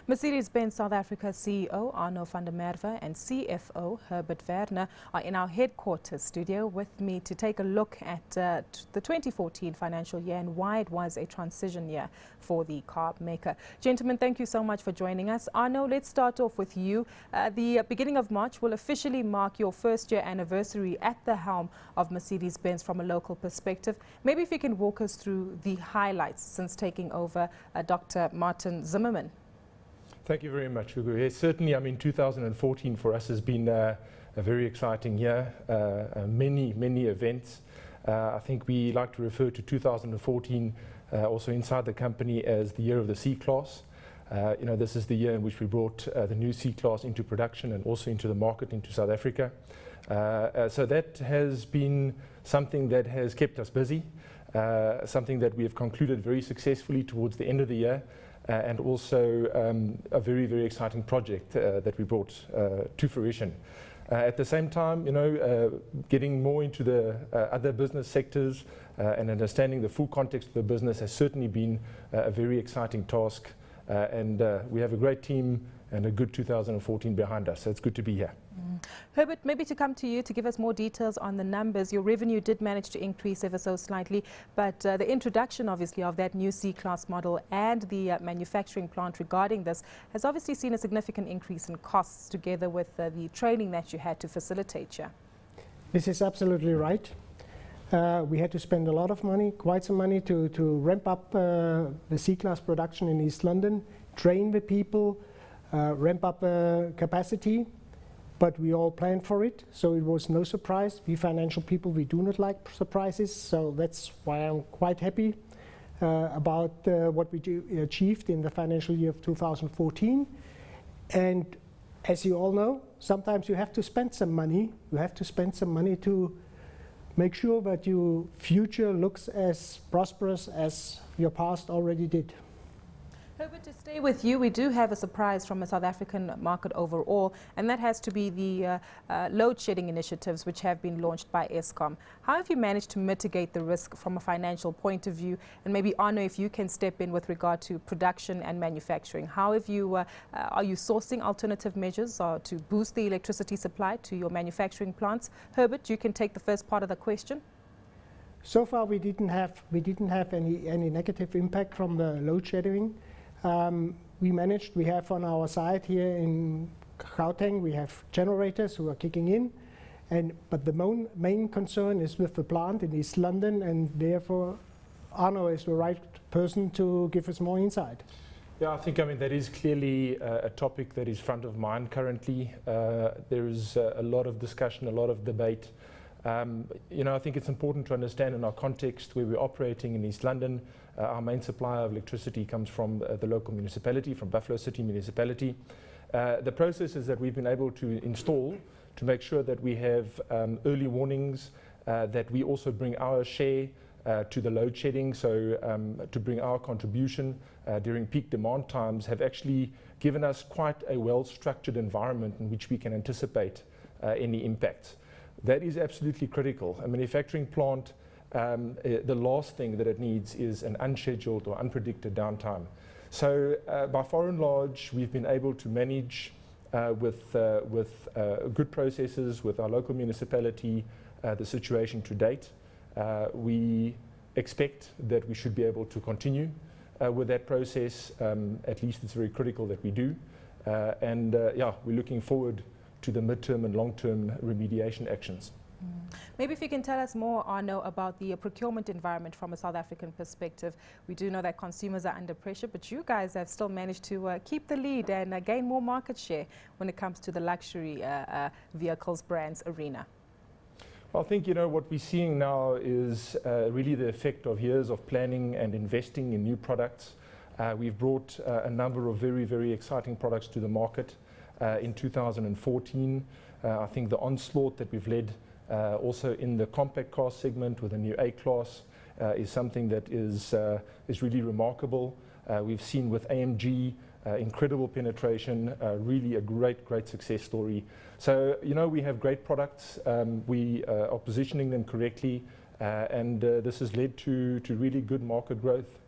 Mercedes-Benz South Africa CEO Arno van der Merwe and CFO Herbert Werner are in our headquarters studio with me to take a look at the 2014 financial year and why it was a transition year for the car maker. Gentlemen, thank you so much for joining us. Arno, let's start off with you. The beginning of March will officially mark your first-year anniversary at the helm of Mercedes-Benz from a local perspective. Maybe if you can walk us through the highlights since taking over Dr. Martin Zimmerman. Thank you very much, Hugo. Yes, certainly, 2014 for us has been a very exciting year, many events. I think we like to refer to 2014 also inside the company as the year of the CClass. This is the year in which we brought the new CClass into production and also into the market, into South Africa. So that has been something that has kept us busy, something that we have concluded very successfully towards the end of the year. And also a very, very exciting project that we brought to fruition. At the same time, getting more into the other business sectors and understanding the full context of the business has certainly been a very exciting task. And we have a great team and a good 2014 behind us, so it's good to be here. Herbert, maybe to come to you to give us more details on the numbers. Your revenue did manage to increase ever so slightly, but the introduction obviously of that new C-Class model and the manufacturing plant regarding this has obviously seen a significant increase in costs together with the training that you had to facilitate. Yeah. This is absolutely right. We had to spend a lot of money, quite some money to ramp up the C-Class production in East London, train the people, ramp up capacity. But we all planned for it, so it was no surprise. We financial people, we do not like surprises, so that's why I'm quite happy about what we achieved in the financial year of 2014. And as you all know, sometimes you have to spend some money. You have to spend some money to make sure that your future looks as prosperous as your past already did. Herbert, to stay with you, we do have a surprise from a South African market overall, and that has to be the load shedding initiatives which have been launched by Eskom. How have you managed to mitigate the risk from a financial point of view? And maybe, Arno, if you can step in with regard to production and manufacturing. How have you, are you sourcing alternative measures to boost the electricity supply to your manufacturing plants? Herbert, you can take the first part of the question. So far, we didn't have any negative impact from the load shedding. We have on our side here in Gauteng, we have generators who are kicking in, but the main concern is with the plant in East London, and therefore Arno is the right person to give us more insight. Yeah, I think that is clearly a topic that is front of mind currently. There is a lot of discussion, a lot of debate. I think it's important to understand in our context where we're operating in East London, our main supplier of electricity comes from the local municipality, from Buffalo City Municipality. The processes that we've been able to install to make sure that we have early warnings, that we also bring our share to the load shedding, so to bring our contribution during peak demand times, have actually given us quite a well-structured environment in which we can anticipate any impacts. That is absolutely critical. A manufacturing plant, the last thing that it needs is an unscheduled or unpredicted downtime. So by far and large, we've been able to manage with good processes with our local municipality the situation to date. We expect that we should be able to continue with that process. At least it's very critical that we do. Yeah, we're looking forward to the midterm and long-term remediation actions. Maybe if you can tell us more, Arno, about the procurement environment from a South African perspective. We do know that consumers are under pressure, but you guys have still managed to keep the lead and gain more market share when it comes to the luxury vehicles brands arena. Well, I think what we're seeing now is really the effect of years of planning and investing in new products. We've brought a number of very, very exciting products to the market in 2014. I think the onslaught that we've led also in the compact car segment with a new A-Class is something that is really remarkable. We've seen with AMG incredible penetration, really a great success story. So, we have great products. We are positioning them correctly, and this has led to really good market growth.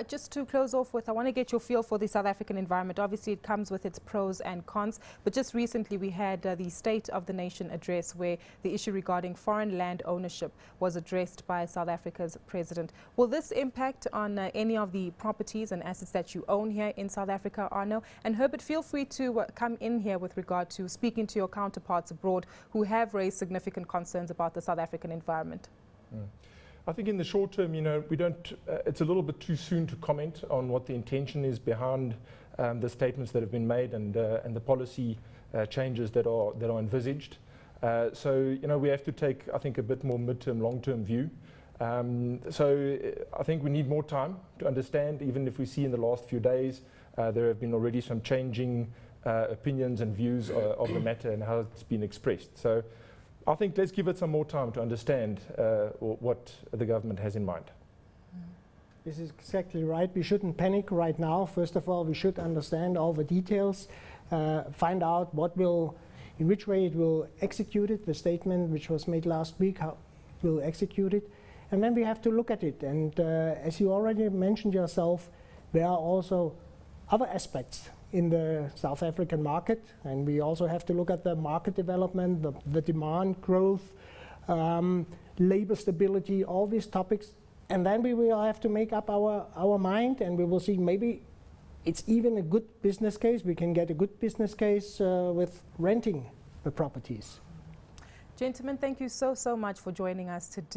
Just to close off with, I want to get your feel for the South African environment. Obviously, it comes with its pros and cons, but just recently we had the State of the Nation address where the issue regarding foreign land ownership was addressed by South Africa's president. Will this impact on any of the properties and assets that you own here in South Africa, Arno? And Herbert, feel free to come in here with regard to speaking to your counterparts abroad who have raised significant concerns about the South African environment. I think in the short term, you know, we don't. It's a little bit too soon to comment on what the intention is behind the statements that have been made and the policy changes that are envisaged. So you know, we have to take, I think, a bit more mid-term, long-term view. So I think we need more time to understand. Even if we see in the last few days there have been already some changing opinions and views of the matter and how it's been expressed. So I think let's give it some more time to understand what the government has in mind. This is exactly right. We shouldn't panic right now. First of all, we should understand all the details, find out in which way it will execute it, the statement which was made last week, how it will execute it. And then we have to look at it. And as you already mentioned yourself, there are also other aspects in the South African market, and we also have to look at the market development, the demand growth, labor stability, all these topics, and then we will have to make up our mind, and we will see maybe it's even a good business case. We can get a good business case with renting the properties. Gentlemen, thank you so much for joining us today.